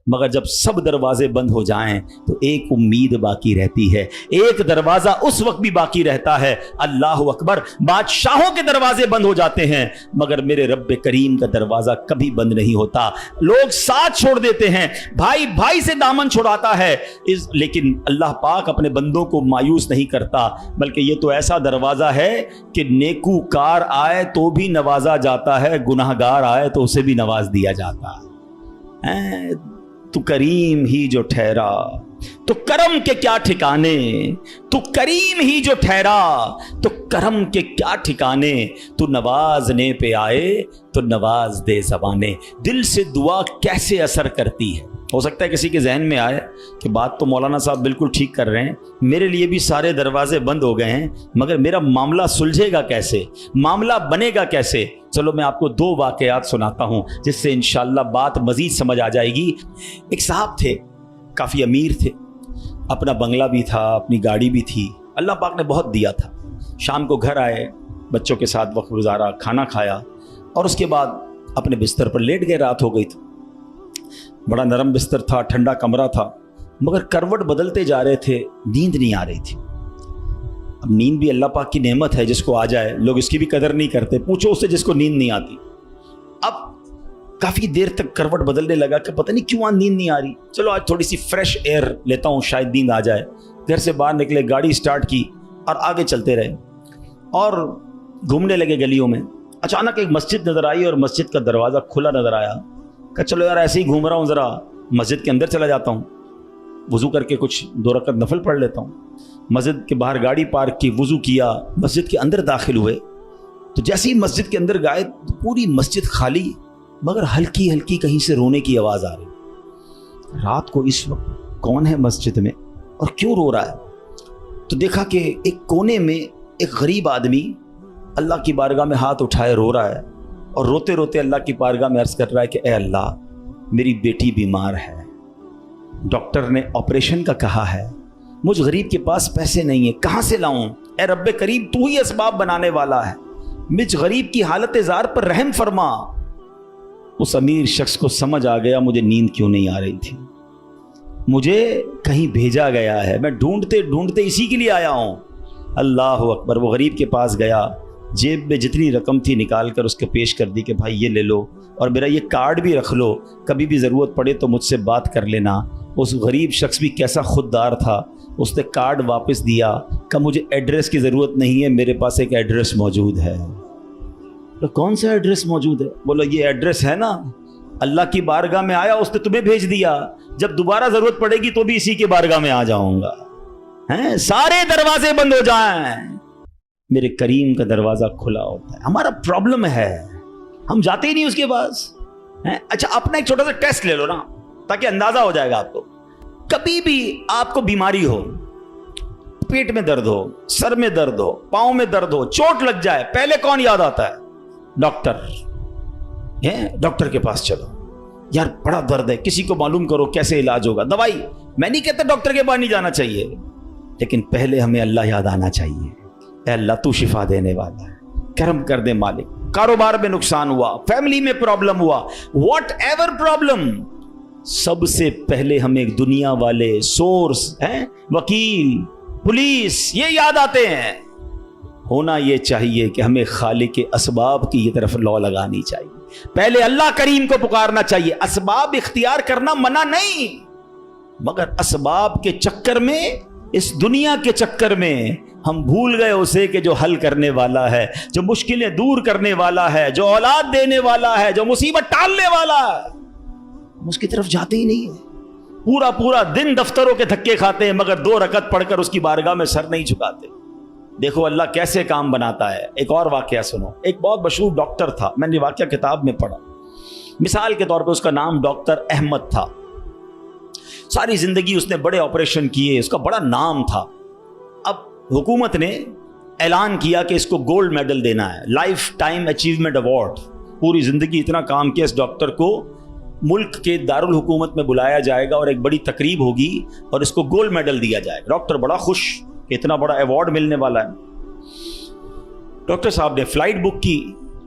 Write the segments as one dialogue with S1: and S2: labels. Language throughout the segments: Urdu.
S1: مگر جب سب دروازے بند ہو جائیں تو ایک امید باقی رہتی ہے، ایک دروازہ اس وقت بھی باقی رہتا ہے، اللہ اکبر، بادشاہوں کے دروازے بند ہو جاتے ہیں مگر میرے رب کریم کا دروازہ کبھی بند نہیں ہوتا۔ لوگ ساتھ چھوڑ دیتے ہیں، بھائی بھائی سے دامن چھڑاتا ہے، لیکن اللہ پاک اپنے بندوں کو مایوس نہیں کرتا، بلکہ یہ تو ایسا دروازہ ہے کہ نیکوکار آئے تو بھی نوازا جاتا ہے، گناہگار آئے تو اسے بھی نواز دیا جاتا ہے۔ تو کریم ہی جو ٹھہرا تو کرم کے کیا ٹھکانے، تو کریم ہی جو ٹھہرا تو کرم کے کیا ٹھکانے، تو نوازنے پہ آئے تو نواز دے زبانے۔ دل سے دعا کیسے اثر کرتی ہے؟ ہو سکتا ہے کسی کے ذہن میں آئے کہ بات تو مولانا صاحب بالکل ٹھیک کر رہے ہیں، میرے لیے بھی سارے دروازے بند ہو گئے ہیں، مگر میرا معاملہ سلجھے گا کیسے، معاملہ بنے گا کیسے؟ چلو میں آپ کو 2 واقعات سناتا ہوں جس سے انشاءاللہ بات مزید سمجھ آ جائے گی۔ ایک صاحب تھے، کافی امیر تھے، اپنا بنگلہ بھی تھا، اپنی گاڑی بھی تھی، اللہ پاک نے بہت دیا تھا۔ شام کو گھر آئے، بچوں کے ساتھ وقت گزارا، کھانا کھایا اور اس کے بعد اپنے بستر پر لیٹ گئے۔ رات ہو گئی تھی، بڑا نرم بستر تھا، ٹھنڈا کمرہ تھا، مگر کروٹ بدلتے جا رہے تھے، نیند نہیں آ رہی تھی۔ اب نیند بھی اللہ پاک کی نعمت ہے، جس کو آ جائے لوگ اس کی بھی قدر نہیں کرتے، پوچھو اس سے جس کو نیند نہیں آتی۔ اب کافی دیر تک کروٹ بدلنے لگا کہ پتہ نہیں کیوں نیند نہیں آ رہی، چلو آج تھوڑی سی فریش ایئر لیتا ہوں، شاید نیند آ جائے۔ گھر سے باہر نکلے، گاڑی سٹارٹ کی اور آگے چلتے رہے اور گھومنے لگے گلیوں میں۔ اچانک ایک مسجد نظر آئی اور مسجد کا دروازہ کھلا نظر آیا، کہ چلو یار ایسے ہی گھوم رہا ہوں، ذرا مسجد کے اندر چلا جاتا ہوں، وضو کر کے کچھ 2 رکعت نفل پڑھ لیتا ہوں۔ مسجد کے باہر گاڑی پارک کی، وضو کیا، مسجد کے اندر داخل ہوئے تو جیسے ہی مسجد کے اندر گئے پوری مسجد خالی، مگر ہلکی ہلکی کہیں سے رونے کی آواز آ رہی۔ رات کو اس وقت کون ہے مسجد میں اور کیوں رو رہا ہے؟ تو دیکھا کہ ایک کونے میں ایک غریب آدمی اللہ کی بارگاہ میں ہاتھ اٹھائے رو رہا ہے اور روتے روتے اللہ کی بارگاہ میں عرض کر رہا ہے کہ اے اللہ، میری بیٹی بیمار ہے، ڈاکٹر نے آپریشن کا کہا ہے، مجھ غریب کے پاس پیسے نہیں ہیں، کہاں سے لاؤں؟ اے رب کریم، تو ہی اسباب بنانے والا ہے، مجھ غریب کی حالت زار پر رحم فرما۔ اس امیر شخص کو سمجھ آ گیا مجھے نیند کیوں نہیں آ رہی تھی، مجھے کہیں بھیجا گیا ہے، میں ڈھونڈتے ڈھونڈتے اسی کے لیے آیا ہوں۔ اللہ اکبر، وہ غریب کے پاس گیا، جیب میں جتنی رقم تھی نکال کر اس کے پیش کر دی کہ بھائی یہ لے لو اور میرا یہ کارڈ بھی رکھ لو، کبھی بھی ضرورت پڑے تو مجھ سے بات کر لینا۔ اس غریب شخص بھی کیسا خوددار تھا، اس نے کارڈ واپس دیا کہ مجھے ایڈریس کی ضرورت نہیں ہے، میرے پاس ایک ایڈریس موجود ہے۔ تو کون سا ایڈریس موجود ہے؟ بولو یہ ایڈریس ہے نا، اللہ کی بارگاہ میں آیا، اس نے تمہیں بھیج دیا، جب دوبارہ ضرورت پڑے گی تو بھی اسی کے بارگاہ میں آ جاؤں گا۔ سارے دروازے بند ہو جائیں، میرے کریم کا دروازہ کھلا ہوتا ہے۔ ہمارا پرابلم ہے ہم جاتے ہی نہیں اس کے پاس۔ اچھا اپنا ایک چھوٹا سا ٹیسٹ لے لو نا، تاکہ اندازہ ہو جائے گا آپ کو۔ کبھی بھی آپ کو بیماری ہو، پیٹ میں درد ہو، سر میں درد ہو، پاؤں میں درد ہو، چوٹ لگ جائے، پہلے کون یاد آتا ہے؟ ڈاکٹر۔ ڈاکٹر کے پاس چلو، یار بڑا درد ہے، کسی کو معلوم کرو کیسے علاج ہوگا، دوائی۔ میں نہیں کہتا ڈاکٹر کے پاس نہیں جانا چاہیے، لیکن پہلے ہمیں اللہ یاد آنا چاہیے۔ اے اللہ تو شفا دینے والا ہے، کرم کر دے مالک۔ کاروبار میں نقصان ہوا، فیملی میں پرابلم ہوا، واٹ ایور پرابلم، سب سے پہلے ہمیں دنیا والے سورس ہیں، وکیل، پولیس، یہ یاد آتے ہیں۔ ہونا یہ چاہیے کہ ہمیں خالق اسباب کی یہ طرف لو لگانی چاہیے، پہلے اللہ کریم کو پکارنا چاہیے۔ اسباب اختیار کرنا منع نہیں، مگر اسباب کے چکر میں، اس دنیا کے چکر میں ہم بھول گئے اسے کہ جو حل کرنے والا ہے، جو مشکلیں دور کرنے والا ہے، جو اولاد دینے والا ہے، جو مصیبت ٹالنے والا ہے، ہم اس کی طرف جاتے ہی نہیں ہیں۔ پورا دن دفتروں کے دھکے کھاتے ہیں، مگر 2 رکعت پڑھ کر اس کی بارگاہ میں سر نہیں جھکاتے۔ دیکھو اللہ کیسے کام بناتا ہے۔ ایک اور واقعہ سنو، ایک بہت مشہور ڈاکٹر تھا، میں نے واقعہ کتاب میں پڑھا۔ مثال کے طور پہ اس کا نام ڈاکٹر احمد تھا، ساری زندگی اس نے بڑے آپریشن کیے، اس کا بڑا نام تھا۔ اب حکومت نے اعلان کیا کہ اس کو گولڈ میڈل دینا ہے، لائف ٹائم اچیومنٹ ایوارڈ۔ پوری زندگی اتنا کام کیا اس ڈاکٹر کو، ملک کے دارالحکومت میں بلایا جائے گا اور ایک بڑی تقریب ہوگی اور اس کو گولڈ میڈل دیا جائے گا۔ ڈاکٹر بڑا خوش کہ اتنا بڑا ایوارڈ ملنے والا ہے۔ ڈاکٹر صاحب نے فلائٹ بک کی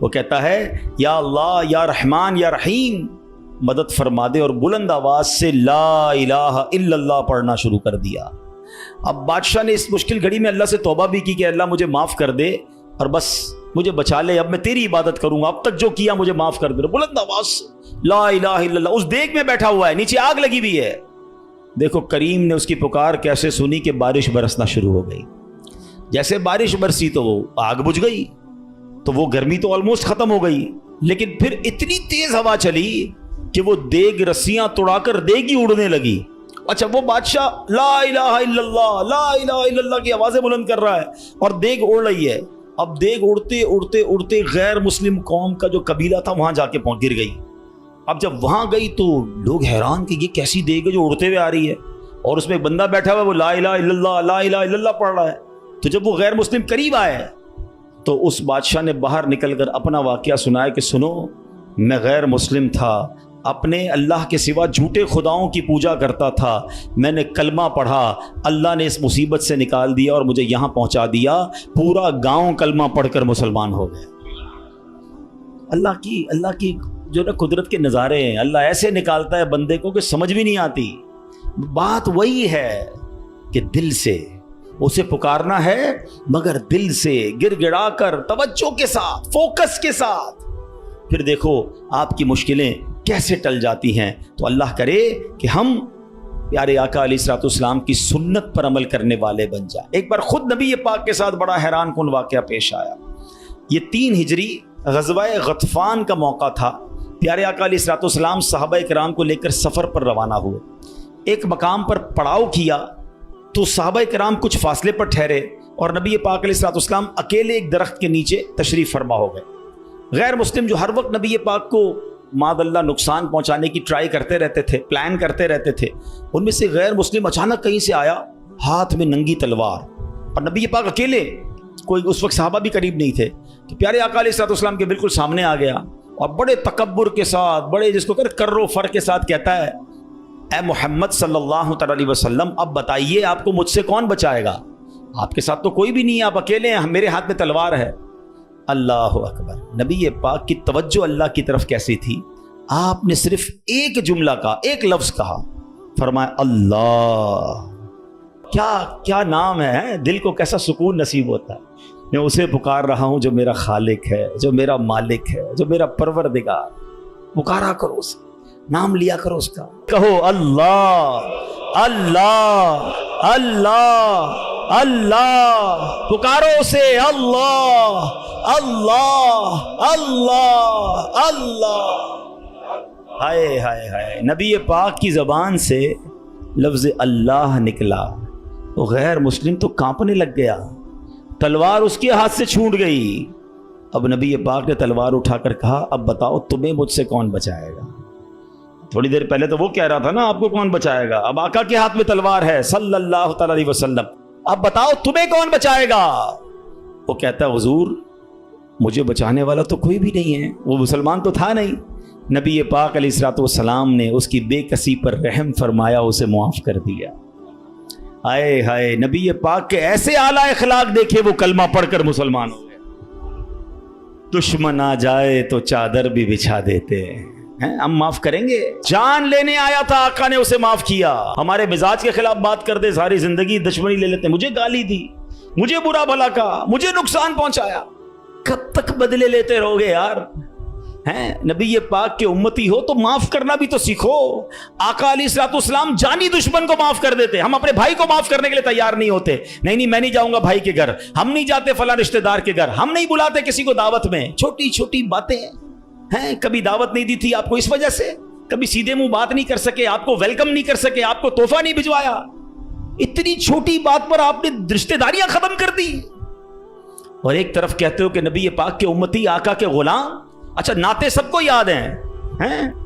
S1: وہ کہتا ہے یا اللہ یا رحمان یا رحیم مدد فرما دے، اور بلند آواز سے لا الہ الا اللہ پڑھنا شروع کر دیا۔ اب بادشاہ نے اس مشکل گھڑی میں اللہ سے توبہ بھی کی کہ اللہ مجھے معاف کر دے اور بس مجھے بچا لے، اب میں تیری عبادت کروں گا، اب تک جو کیا مجھے معاف کر دے۔ بلند آواز سے لا الہ الا اللہ، اس دیگ میں بیٹھا ہوا ہے، نیچے آگ لگی ہوئی ہے۔ دیکھو کریم نے اس کی پکار کیسے سنی کہ بارش برسنا شروع ہو گئی۔ جیسے بارش برسی تو وہ آگ بجھ گئی، تو وہ گرمی تو آلموسٹ ختم ہو گئی، لیکن پھر اتنی تیز ہوا چلی کہ وہ دیگ رسیاں توڑا کر دیگ ہی اڑنے لگی۔ اچھا وہ بادشاہ لا الہ الا اللہ لا الہ الا اللہ کی آوازیں بلند کر رہا ہے اور دیگ اڑ رہی ہے۔ اب دیگ اڑتے اڑتے اڑتے غیر مسلم قوم کا جو قبیلہ تھا وہاں جا کے گر گئی۔ اب جب وہاں گئی تو لوگ حیران کہ یہ کیسی دیگ ہے جو اڑتے ہوئے آ رہی ہے، اور اس میں ایک بندہ بیٹھا ہوا ہے وہ لا الہ الا اللہ لا الہ الا اللہ پڑھ رہا ہے۔ تو جب وہ غیر مسلم قریب آئے تو اس بادشاہ نے باہر نکل کر اپنا واقعہ سنایا کہ سنو، میں غیر مسلم تھا، اپنے اللہ کے سوا جھوٹے خداؤں کی پوجا کرتا تھا، میں نے کلمہ پڑھا، اللہ نے اس مصیبت سے نکال دیا اور مجھے یہاں پہنچا دیا، پورا گاؤں کلمہ پڑھ کر مسلمان ہو گئے۔ اللہ کی جو نا قدرت کے نظارے ہیں، اللہ ایسے نکالتا ہے بندے کو کہ سمجھ بھی نہیں آتی۔ بات وہی ہے کہ دل سے اسے پکارنا ہے، مگر دل سے گر گڑا کر توجہ کے ساتھ فوکس کے ساتھ، پھر دیکھو آپ کی مشکلیں کیسے ٹل جاتی ہیں۔ تو اللہ کرے کہ ہم پیارے آقا علیہ الصلوۃ والسلام کی سنت پر عمل کرنے والے بن جائیں۔ ایک بار خود نبی پاک کے ساتھ بڑا حیران کن واقعہ پیش آیا۔ یہ 3 ہجری غزوہ غطفان کا موقع تھا۔ پیارے آقا علیہ الصلوۃ والسلام صحابہ کرام کو لے کر سفر پر روانہ ہوئے۔ ایک مقام پر پڑاؤ کیا تو صحابہ کرام کچھ فاصلے پر ٹھہرے اور نبی پاک علیہ الصلوۃ والسلام اکیلے ایک درخت کے نیچے تشریف فرما ہو گئے۔ غیر مسلم جو ہر وقت نبی پاک کو معاذ اللہ نقصان پہنچانے کی ٹرائی کرتے رہتے تھے، پلان کرتے رہتے تھے، ان میں سے غیر مسلم اچانک کہیں سے آیا ہاتھ میں ننگی تلوار، اور نبی پاک اکیلے، کوئی اس وقت صحابہ بھی قریب نہیں تھے، تو پیارے آقا علیہ الصلوۃ والسلام کے بالکل سامنے آ گیا اور بڑے تکبر کے ساتھ، بڑے جس کو کر و فر کے ساتھ کہتا ہے اے محمد صلی اللہ تعالی علیہ وسلم، اب بتائیے آپ کو مجھ سے کون بچائے گا؟ آپ کے ساتھ تو کوئی بھی نہیں ہے، آپ اکیلے ہیں، میرے ہاتھ میں تلوار ہے۔ اللہ اکبر۔ نبی پاک کی توجہ اللہ کی طرف کیسی تھی؟ آپ نے صرف ایک جملہ کہا، ایک لفظ کہا، فرمایا اللہ۔ کیا نام ہے، دل کو کیسا سکون نصیب ہوتا ہے۔ میں اسے پکار رہا ہوں جو میرا خالق ہے، جو میرا مالک ہے، جو میرا پروردگار۔ پکارا کرو اسے، نام لیا کرو اس کا، کہو اللہ اللہ اللہ اللہ، پکارو اسے اللہ اللہ اللہ اللہ۔ ہائے ہائے ہائے، نبی پاک کی زبان سے لفظ اللہ نکلا تو غیر مسلم تو کانپنے لگ گیا، تلوار اس کے ہاتھ سے چھوٹ گئی۔ اب نبی پاک نے تلوار اٹھا کر کہا اب بتاؤ تمہیں مجھ سے کون بچائے گا؟ تھوڑی دیر پہلے تو وہ کہہ رہا تھا نا آپ کو کون بچائے گا، اب آقا کے ہاتھ میں تلوار ہے صلی اللہ تعالی علیہ وسلم، اب بتاؤ تمہیں کون بچائے گا؟ وہ کہتا ہے حضور مجھے بچانے والا تو کوئی بھی نہیں ہے، وہ مسلمان تو تھا نہیں۔ نبی پاک علیہ الصلوۃ والسلام نے اس کی بے کسی پر رحم فرمایا، اسے معاف کر دیا۔ ہائے ہائے، نبی پاک کے ایسے اعلیٰ اخلاق دیکھے، وہ کلمہ پڑھ کر مسلمان ہو گئے۔ دشمن آ جائے تو چادر بھی بچھا دیتے ہیں، ہم معاف کریں گے۔ جان لینے آیا تھا آقا نے اسے معاف کیا۔ ہمارے مزاج کے خلاف بات کر دے، ساری زندگی دشمنی لے لیتے، مجھے گالی دی، مجھے برا بھلا کہا، مجھے نقصان پہنچایا، کب تک بدلے لیتے رہو گے یار؟ نبی پاک کے امتی ہو تو معاف کرنا بھی تو سیکھو۔ آقا علیہ الصلوۃ والسلام جانی دشمن کو معاف کر دیتے، ہم اپنے بھائی کو معاف کرنے کے لیے تیار نہیں ہوتے، نہیں میں نہیں جاؤں گا بھائی کے گھر، ہم نہیں جاتے فلاں رشتہ دار کے گھر، ہم نہیں بلاتے کسی کو دعوت میں۔ چھوٹی چھوٹی باتیں ہیں، کبھی دعوت نہیں دی تھی آپ کو اس وجہ سے، کبھی سیدھے منہ بات نہیں کر سکے، آپ کو ویلکم نہیں کر سکے، آپ کو تحفہ نہیں بھجوایا، اتنی چھوٹی بات پر آپ نے رشتہ داریاں ختم کر دی، اور ایک طرف کہتے ہو کہ نبی پاک کے امتی، آقا کے غلام۔ اچھا نعتیں سب کو یاد ہیں،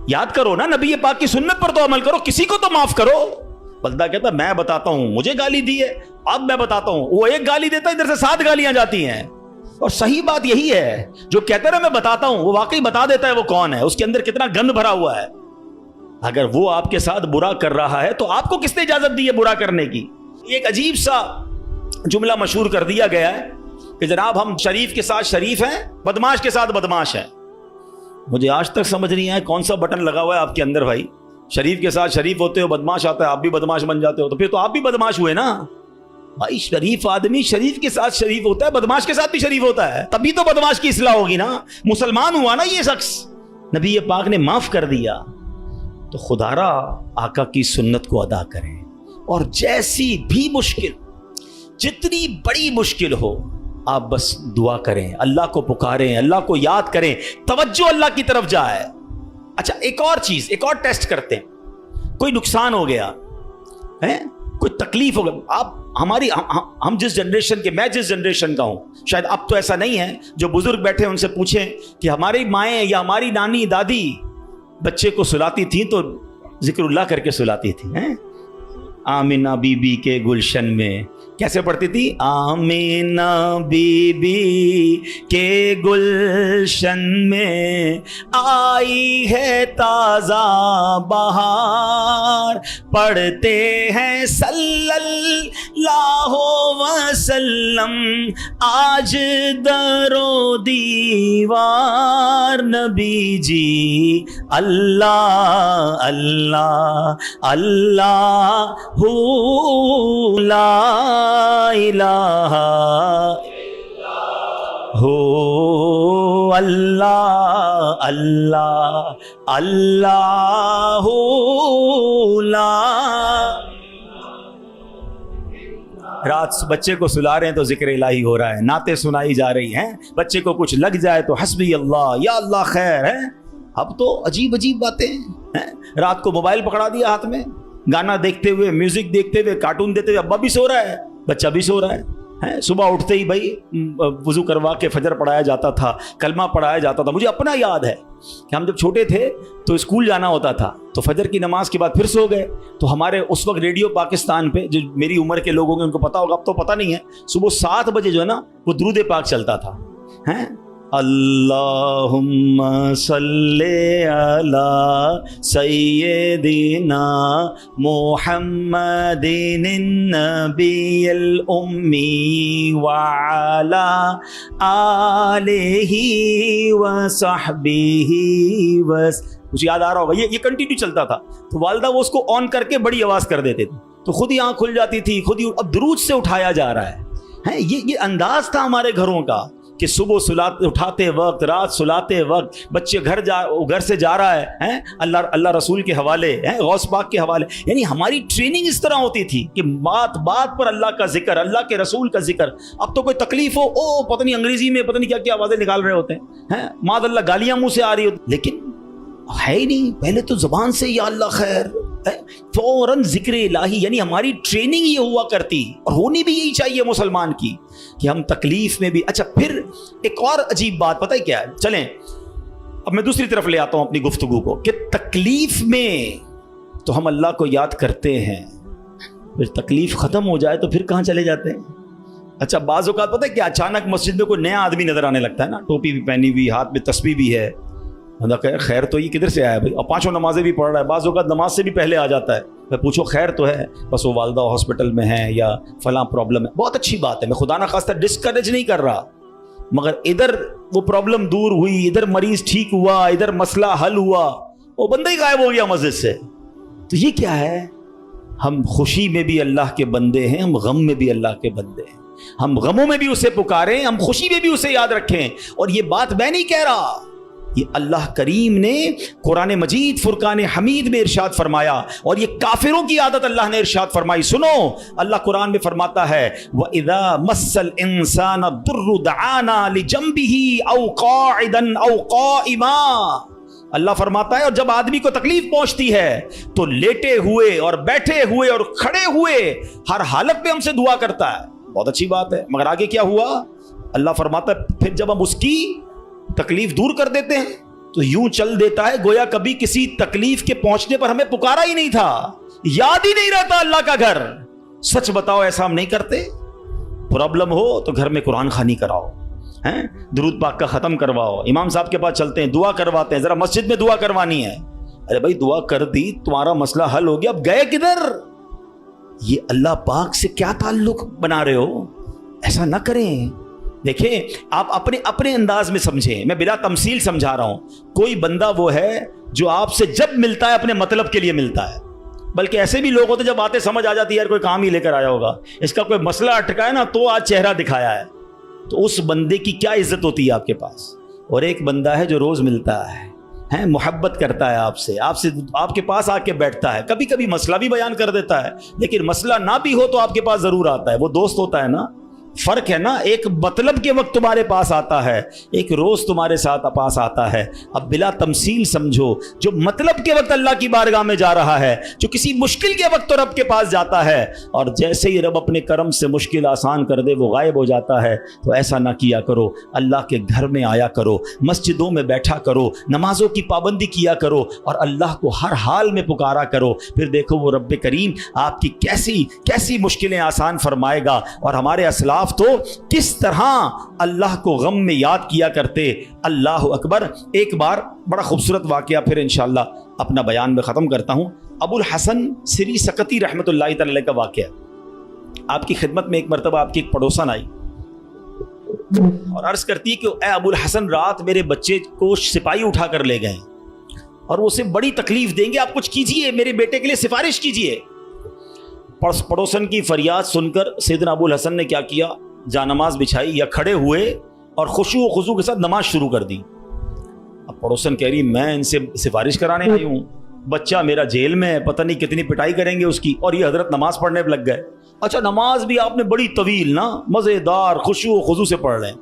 S1: یاد کرو نا، نبی پاک کی سنت پر تو عمل کرو، کسی کو تو معاف کرو۔ بندہ کہتا میں بتاتا ہوں، مجھے گالی دی ہے، اب میں بتاتا ہوں، وہ ایک گالی دیتا ہے، ادھر سے 7 گالیاں جاتی ہیں۔ اور صحیح بات یہی ہے، جو کہتا ہے میں بتاتا ہوں، وہ واقعی بتا دیتا ہے وہ کون ہے، اس کے اندر کتنا گند بھرا ہوا ہے۔ اگر وہ آپ کے ساتھ برا کر رہا ہے تو آپ کو کس نے اجازت دی ہے برا کرنے کی؟ ایک عجیب سا جملہ مشہور کر دیا گیا ہے کہ جناب ہم شریف کے ساتھ شریف ہیں، بدماش کے ساتھ بدماش ہیں. مجھے آج تک سمجھ نہیں آیا کون سا بٹن لگا ہوا ہے آپ کے اندر بھائی. شریف کے ساتھ شریف ہوتے ہو، بدماش آتا ہے آپ بھی بدماش بن جاتے ہو، تو پھر تو آپ بھی بدماش ہوئے نا بھائی. شریف آدمی شریف کے ساتھ شریف ہوتا ہے، بدماش کے ساتھ بھی شریف ہوتا ہے، تبھی تو بدماش کی اصلاح ہوگی نا. مسلمان ہوا نا یہ شخص، نبی پاک نے معاف کر دیا. تو خدا را آقا کی سنت کو ادا کریں، اور جیسی بھی مشکل، جتنی بڑی مشکل ہو، آپ بس دعا کریں، اللہ کو پکاریں، اللہ کو یاد کریں، توجہ اللہ کی طرف جائے. اچھا ایک اور چیز، ایک اور ٹیسٹ کرتے ہیں. کوئی نقصان ہو گیا ہے، کوئی تکلیف ہو گیا، آپ ہماری ہم جس جنریشن کے، میں جس جنریشن کا ہوں، شاید اب تو ایسا نہیں ہے، جو بزرگ بیٹھے ان سے پوچھیں کہ ہماری مائیں یا ہماری نانی دادی بچے کو سلاتی تھیں تو ذکر اللہ کر کے سلاتی تھی. آمینہ بی بی کے گلشن میں کیسے پڑھتی تھی؟ آمینہ بی بی کے گلشن میں آئی ہے تازہ بہار، پڑھتے ہیں صلی اللہ وسلم آج در و دیوار. نبی جی اللہ اللہ اللہ لا الہ ہو اللہ اللہ اللہ لا. رات بچے کو سلا رہے ہیں تو ذکر الہی ہو رہا ہے، نعتیں سنائی جا رہی ہیں، بچے کو کچھ لگ جائے تو حسبی اللہ یا اللہ خیر ہے. اب تو عجیب عجیب باتیں ہیں. رات کو موبائل پکڑا دیا ہاتھ میں، گانا دیکھتے ہوئے، میوزک دیکھتے ہوئے، کارٹون دیتے ہوئے، ابا بھی سو رہا ہے، بچہ بھی سو رہا ہے. صبح اٹھتے ہی بھائی وضو کروا کے فجر پڑھایا جاتا تھا، کلمہ پڑھایا جاتا تھا. مجھے اپنا یاد ہے کہ ہم جب چھوٹے تھے تو اسکول جانا ہوتا تھا، تو فجر کی نماز کے بعد پھر سو گئے، تو ہمارے اس وقت ریڈیو پاکستان پہ، جو میری عمر کے لوگ ہوں گے ان کو پتا ہوگا، اب تو پتہ نہیں ہے، صبح 7 بجے جو ہے نا وہ درود پاک چلتا تھا. اللہم صلی علی سیدنا محمد النبی الامی وعلی آلہ وصحبہ کچھ یاد آ رہا ہوگا، یہ کنٹینیو چلتا تھا. تو والدہ وہ اس کو آن کر کے بڑی آواز کر دیتے تھے، تو خود ہی آنکھ کھل جاتی تھی، خود ہی. اب درود سے اٹھایا جا رہا ہے. یہ انداز تھا ہمارے گھروں کا کہ صبح اٹھاتے وقت، رات سلاتے وقت، بچے گھر سے جا رہا ہے اللہ رسول کے حوالے، غوث پاک کے حوالے. یعنی ہماری ٹریننگ اس طرح ہوتی تھی کہ بات پر اللہ کا ذکر، اللہ کے رسول کا ذکر. اب تو کوئی تکلیف ہو، پتہ نہیں انگریزی میں پتہ نہیں کیا کیا آوازیں نکال رہے ہوتے ہیں، معاذ اللہ گالیاں منہ سے آ رہی ہوتی، لیکن ہے ہی نہیں. پہلے تو زبان سے یا اللہ خیر، فوراً ذکر الہی. یعنی ہماری ٹریننگ یہ ہوا کرتی، اور ہونی بھی یہی چاہیے مسلمان کی، کہ ہم تکلیف میں بھی. اچھا پھر ایک اور عجیب بات پتہ ہے کیا ہے؟ چلیں اب میں دوسری طرف لے آتا ہوں اپنی گفتگو کو، کہ تکلیف میں تو ہم اللہ کو یاد کرتے ہیں، پھر تکلیف ختم ہو جائے تو پھر کہاں چلے جاتے ہیں؟ اچھا بعض اوقات پتہ ہے کہ اچانک مسجد میں کوئی نیا آدمی نظر آنے لگتا ہے نا، ٹوپی بھی پہنی ہوئی، ہاتھ میں تسبیح بھی ہے، خیر تو یہ کدھر سے آیا بھائی، اور 5 نمازیں بھی پڑھ رہا ہے، بعض اوقات نماز سے بھی پہلے آ جاتا ہے. میں پوچھو خیر تو ہے؟ بس وہ والدہ ہاسپٹل میں ہے یا فلاں پرابلم ہے. بہت اچھی بات ہے، میں خدا نہ خواستہ ڈسکریج نہیں کر رہا، مگر ادھر وہ پرابلم دور ہوئی، ادھر مریض ٹھیک ہوا، ادھر مسئلہ حل ہوا، وہ بندہ ہی غائب ہو گیا مسجد سے. تو یہ کیا ہے؟ ہم خوشی میں بھی اللہ کے بندے ہیں، ہم غم میں بھی اللہ کے بندے ہیں. ہم غموں میں بھی اسے پکاریں، ہم خوشی میں بھی اسے یاد رکھیں. اور یہ بات میں نہیں کہہ رہا، یہ اللہ کریم نے قرآن مجید فرقان حمید میں ارشاد فرمایا، اور یہ کافروں کی عادت اللہ نے ارشاد فرمائی. سنو، اللہ قرآن میں فرماتا ہے وَإِذَا مَسَّ الْإِنسَانَ الضُّرُّ دَعَانَا لِجَنبِهِ أَوْ قَاعِدًا أَوْ قَائِمًا. اللہ فرماتا ہے اور جب آدمی کو تکلیف پہنچتی ہے تو لیٹے ہوئے اور بیٹھے ہوئے اور کھڑے ہوئے ہر حالت میں ہم سے دعا کرتا ہے. بہت اچھی بات ہے، مگر آگے کیا ہوا؟ اللہ فرماتا ہے پھر جب ہم اس کی تکلیف دور کر دیتے ہیں تو یوں چل دیتا ہے گویا کبھی کسی تکلیف کے پہنچنے پر ہمیں پکارا ہی نہیں تھا، یاد ہی نہیں رہتا اللہ کا گھر. سچ بتاؤ ایسا ہم نہیں کرتے؟ پرابلم ہو تو گھر میں قرآن خوانی کراؤ، درود پاک کا ختم کرواؤ، امام صاحب کے پاس چلتے ہیں، دعا کرواتے ہیں، ذرا مسجد میں دعا کروانی ہے. ارے بھائی دعا کر دی، تمہارا مسئلہ حل ہو گیا، اب گئے کدھر؟ یہ اللہ پاک سے کیا تعلق بنا رہے ہو؟ ایسا نہ کریں. دیکھیں آپ اپنے اپنے انداز میں سمجھیں، میں بلا تمثیل سمجھا رہا ہوں. کوئی بندہ وہ ہے جو آپ سے جب ملتا ہے اپنے مطلب کے لیے ملتا ہے، بلکہ ایسے بھی لوگ ہوتے جب باتیں سمجھ آ جاتی ہے یار کوئی کام ہی لے کر آیا ہوگا، اس کا کوئی مسئلہ اٹکا ہے نا تو آج چہرہ دکھایا ہے، تو اس بندے کی کیا عزت ہوتی ہے آپ کے پاس. اور ایک بندہ ہے جو روز ملتا ہے، محبت کرتا ہے آپ سے آپ کے پاس آ کے بیٹھتا ہے، کبھی کبھی مسئلہ بھی بیان کر دیتا ہے، لیکن مسئلہ نہ بھی ہو تو آپ کے پاس ضرور آتا ہے. وہ دوست ہوتا ہے نا. فرق ہے نا، ایک مطلب کے وقت تمہارے پاس آتا ہے، ایک روز تمہارے ساتھ پاس آتا ہے. اب بلا تمثیل سمجھو، جو مطلب کے وقت اللہ کی بارگاہ میں جا رہا ہے، جو کسی مشکل کے وقت تو رب کے پاس جاتا ہے، اور جیسے ہی رب اپنے کرم سے مشکل آسان کر دے وہ غائب ہو جاتا ہے. تو ایسا نہ کیا کرو، اللہ کے گھر میں آیا کرو، مسجدوں میں بیٹھا کرو، نمازوں کی پابندی کیا کرو، اور اللہ کو ہر حال میں پکارا کرو. پھر دیکھو وہ رب کریم آپ کی کیسی مشکلیں آسان فرمائے گا. اور ہمارے اسلاف تو کس طرح اللہ کو غم میں یاد کیا کرتے. اللہ اکبر. ایک بار بڑا خوبصورت واقعہ پھر انشاءاللہ اپنا بیان میں ختم کرتا ہوں. ابو الحسن سری سقطی رحمۃ اللہ تعالی کا واقعہ. آپ کی خدمت میں ایک مرتبہ آپ کی ایک پڑوسن آئی اور عرض کرتی کہ اے ابو الحسن، رات میرے بچے کو سپاہی اٹھا کر لے گئے اور وہ اسے بڑی تکلیف دیں گے، آپ کچھ کیجئے، میرے بیٹے کے لیے سفارش کیجئے. پڑوسن کی فریاد سن کر سیدنا ابو الحسن نے کیا کیا، جانماز بچھائی یا کھڑے ہوئے اور خشوع و خضوع کے ساتھ نماز شروع کر دی. اب پڑوسن کہہ رہی میں ان سے سفارش کرانے آئی ہوں، بچہ میرا جیل میں ہے، پتہ نہیں کتنی پٹائی کریں گے اس کی، اور یہ حضرت نماز پڑھنے پہ لگ گئے. اچھا نماز بھی آپ نے بڑی طویل نا مزیدار خشوع و خضوع سے پڑھ رہے ہیں.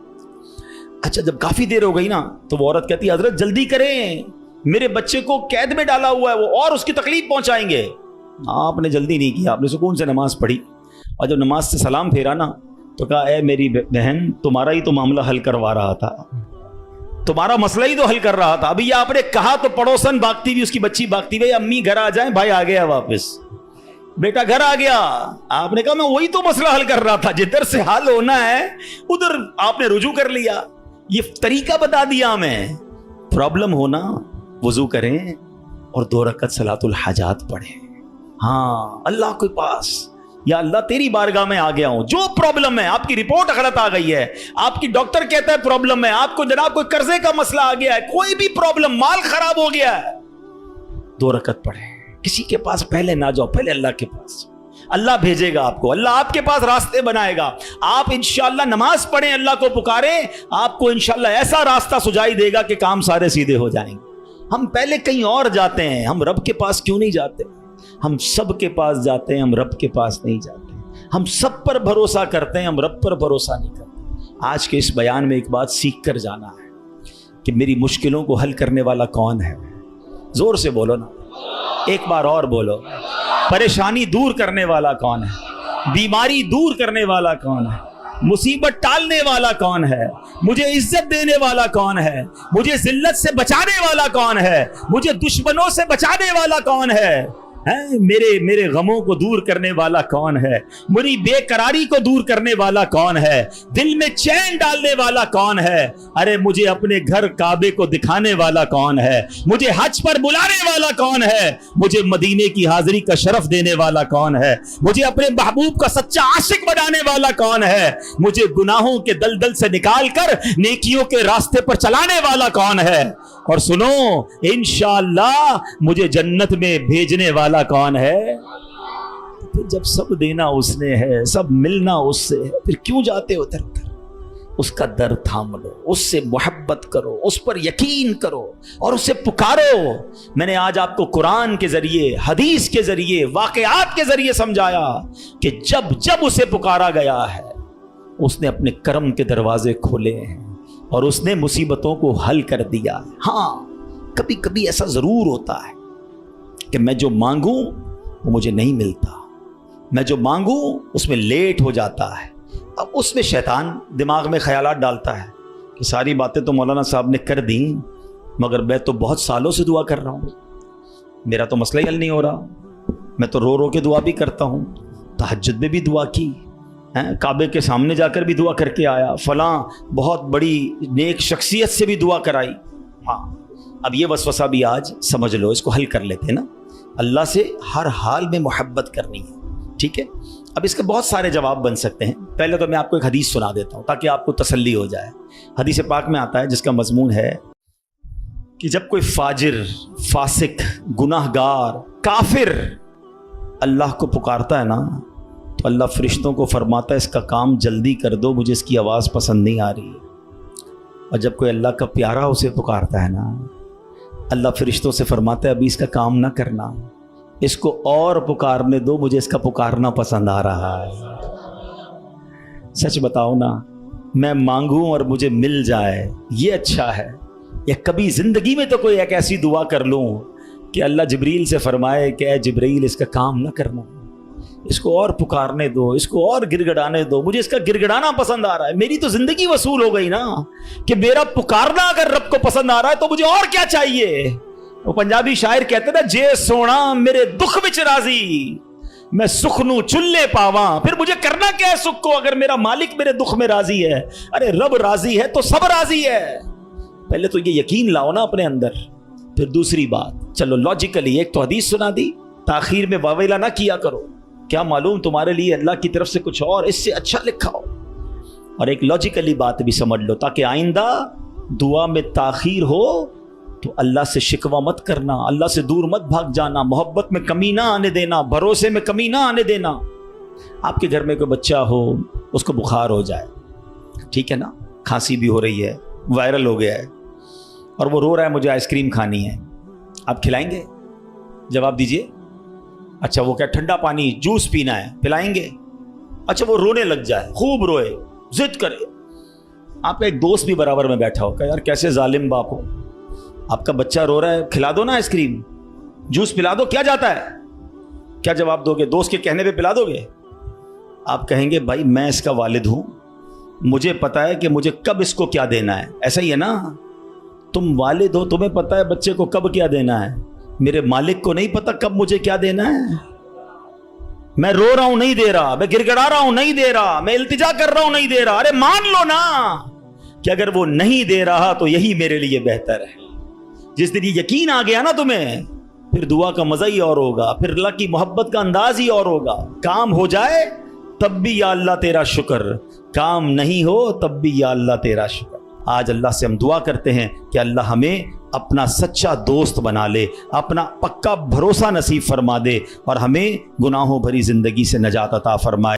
S1: اچھا جب کافی دیر ہو گئی نا تو وہ عورت کہتی حضرت جلدی کریں، میرے بچے کو قید میں ڈالا ہوا ہے وہ، اور اس کی تکلیف پہنچائیں گے. آپ نے جلدی نہیں کیا، آپ نے سکون سے نماز پڑھی، اور جب نماز سے سلام پھیرا نا تو کہا اے میری بہن، تمہارا ہی تو معاملہ حل کروا رہا تھا، تمہارا مسئلہ ہی تو حل کر رہا تھا. ابھی یہ آپ نے کہا تو پڑوسن بھاگتی بھی، اس کی بچی بھاگتی ہوئی، امی گھر آ جائیں، بھائی آ گیا واپس، بیٹا گھر آ گیا. آپ نے کہا میں وہی تو مسئلہ حل کر رہا تھا، جدھر سے حل ہونا ہے ادھر آپ نے رجوع کر لیا. یہ طریقہ بتا دیا ہمیں. پرابلم ہونا وضو کریں اور 2 رکعت صلاۃ الحاجات پڑھیں. ہاں اللہ کے پاس، یا اللہ تیری بارگاہ میں آ گیا ہوں، جو پرابلم ہے، آپ کی رپورٹ غلط آ گئی ہے، آپ کی ڈاکٹر کہتا ہے پرابلم ہے، آپ کو جناب کوئی قرضے کا مسئلہ آ گیا ہے، کوئی بھی پرابلم، مال خراب ہو گیا ہے، 2 رکعت پڑھیں. کسی کے پاس پہلے نہ جاؤ، پہلے اللہ کے پاس. اللہ بھیجے گا آپ کو، اللہ آپ کے پاس راستے بنائے گا. آپ انشاءاللہ نماز پڑھیں، اللہ کو پکاریں، آپ کو انشاءاللہ ایسا راستہ سجائی دے گا کہ کام سارے سیدھے ہو جائیں گے. ہم پہلے کہیں اور جاتے ہیں، ہم رب کے پاس کیوں نہیں جاتے؟ ہم سب کے پاس جاتے ہیں، ہم رب کے پاس نہیں جاتے. ہم سب پر بھروسہ کرتے ہیں، ہم رب پر بھروسہ نہیں کرتے. آج کے اس بیان میں ایک بات سیکھ کر جانا ہے کہ میری مشکلوں کو حل کرنے والا کون ہے. زور سے بولو نا، ایک بار اور بولو. پریشانی دور کرنے والا کون ہے؟ بیماری دور کرنے والا کون ہے؟ مصیبت ٹالنے والا کون ہے؟ مجھے عزت دینے والا کون ہے؟ مجھے ذلت سے بچانے والا کون ہے؟ مجھے دشمنوں سے بچانے والا کون ہے؟ میرے غموں کو دور کرنے والا کون ہے؟ میری بے قراری کو دور کرنے والا کون ہے؟ دل میں چین ڈالنے والا کون ہے؟ ارے مجھے اپنے گھر کعبے کو دکھانے والا کون ہے؟ مجھے حج پر بلانے والا کون ہے؟ مجھے مدینے کی حاضری کا شرف دینے والا کون ہے؟ مجھے اپنے محبوب کا سچا عاشق بنانے والا کون ہے؟ مجھے گناہوں کے دلدل سے نکال کر نیکیوں کے راستے پر چلانے والا کون ہے؟ اور سنو، انشاءاللہ مجھے جنت میں بھیجنے والا کون ہے؟ پھر جب سب دینا اس نے ہے، سب ملنا اس سے ہے، پھر کیوں جاتے ہو ادھر ادھر؟ اس کا در تھام لو، اس سے محبت کرو، اس پر یقین کرو اور اسے پکارو. میں نے آج آپ کو قرآن کے ذریعے، حدیث کے ذریعے، واقعات کے ذریعے سمجھایا کہ جب اسے پکارا گیا ہے اس نے اپنے کرم کے دروازے کھولے ہیں اور اس نے مصیبتوں کو حل کر دیا. ہاں کبھی کبھی ایسا ضرور ہوتا ہے کہ میں جو مانگوں وہ مجھے نہیں ملتا، میں جو مانگوں اس میں لیٹ ہو جاتا ہے. اب اس میں شیطان دماغ میں خیالات ڈالتا ہے کہ ساری باتیں تو مولانا صاحب نے کر دیں، مگر میں تو بہت سالوں سے دعا کر رہا ہوں، میرا تو مسئلہ ہی حل نہیں ہو رہا. میں تو رو کے دعا بھی کرتا ہوں، تہجد میں بھی دعا کی، کعبے کے سامنے جا کر بھی دعا کر کے آیا، فلاں بہت بڑی نیک شخصیت سے بھی دعا کرائی. ہاں اب یہ وسوسہ بھی آج سمجھ لو، اس کو حل کر لیتے ہیں نا. اللہ سے ہر حال میں محبت کرنی ہے، ٹھیک ہے. اب اس کے بہت سارے جواب بن سکتے ہیں. پہلے تو میں آپ کو ایک حدیث سنا دیتا ہوں تاکہ آپ کو تسلی ہو جائے. حدیث پاک میں آتا ہے جس کا مضمون ہے کہ جب کوئی فاجر، فاسق، گناہ گار، کافر اللہ کو پکارتا ہے نا تو اللہ فرشتوں کو فرماتا ہے اس کا کام جلدی کر دو، مجھے اس کی آواز پسند نہیں آ رہی ہے. اور جب کوئی اللہ کا پیارا اسے پکارتا ہے نا، اللہ فرشتوں سے فرماتا ہے ابھی اس کا کام نہ کرنا، اس کو اور پکارنے دو، مجھے اس کا پکارنا پسند آ رہا ہے. سچ بتاؤ نا، میں مانگوں اور مجھے مل جائے یہ اچھا ہے، یا کبھی زندگی میں تو کوئی ایک ایسی دعا کر لوں کہ اللہ جبریل سے فرمائے کہ اے جبریل اس کا کام نہ کرنا، اس کو اور پکارنے دو، اس کو اور گڑگڑانے دو، مجھے اس کا گڑگڑانا پسند آ رہا ہے. میری تو زندگی وصول ہو گئی نا کہ میرا پکارنا اگر رب کو پسند آ رہا ہے تو مجھے اور کیا چاہیے. وہ پنجابی شاعر کہتے نا، جے سونا میرے دکھ وچ راضی میں سکھ نو چلے پاواں. پھر مجھے کرنا کیا ہے سکھ کو اگر میرا مالک میرے دکھ میں راضی ہے؟ ارے رب راضی ہے تو سب راضی ہے. پہلے تو یہ یقین لاؤ نا اپنے اندر. پھر دوسری بات، چلو لاجیکلی ایک تو حدیث سنا دی، تاخیر میں واویلا نہ کیا کرو، کیا معلوم تمہارے لیے اللہ کی طرف سے کچھ اور اس سے اچھا لکھا ہو. اور ایک لاجیکلی بات بھی سمجھ لو تاکہ آئندہ دعا میں تاخیر ہو تو اللہ سے شکوہ مت کرنا، اللہ سے دور مت بھاگ جانا، محبت میں کمی نہ آنے دینا، بھروسے میں کمی نہ آنے دینا. آپ کے گھر میں کوئی بچہ ہو، اس کو بخار ہو جائے، ٹھیک ہے نا، کھانسی بھی ہو رہی ہے، وائرل ہو گیا ہے، اور وہ رو رہا ہے مجھے آئس کریم کھانی ہے، آپ کھلائیں گے؟ جواب دیجئے. اچھا وہ کیا ٹھنڈا پانی جوس پینا ہے، پلائیں گے؟ اچھا وہ رونے لگ جائے، خوب روئے، ضد کرے، آپ کا ایک دوست بھی برابر میں بیٹھا ہو کہ یار کیسے ظالم باپ ہو، آپ کا بچہ رو رہا ہے، کھلا دو نا آئس کریم، جوس پلا دو، کیا جاتا ہے؟ کیا جواب دو گے؟ دوست کے کہنے پہ پلا دو گے؟ آپ کہیں گے بھائی میں اس کا والد ہوں، مجھے پتا ہے کہ مجھے کب اس کو کیا دینا ہے. ایسا ہی ہے نا، تم والد ہو، تمہیں پتا ہے بچے کو کب کیا دینا ہے. میرے مالک کو نہیں پتا کب مجھے کیا دینا ہے. میں رو رہا ہوں نہیں دے رہا، میں گڑگڑا رہا ہوں نہیں دے رہا، میں التجا کر رہا ہوں نہیں دے رہا. ارے مان لو نا کہ اگر وہ نہیں دے رہا تو یہی میرے لیے بہتر ہے. جس دن یہ یقین آ گیا نا تمہیں، پھر دعا کا مزہ ہی اور ہوگا، پھر اللہ کی محبت کا انداز ہی اور ہوگا. کام ہو جائے تب بھی یا اللہ تیرا شکر، کام نہیں ہو تب بھی یا اللہ تیرا شکر. آج اللہ سے ہم دعا کرتے ہیں کہ اللہ ہمیں اپنا سچا دوست بنا لے، اپنا پکا بھروسہ نصیب فرما دے، اور ہمیں گناہوں بھری زندگی سے نجات عطا فرمائے.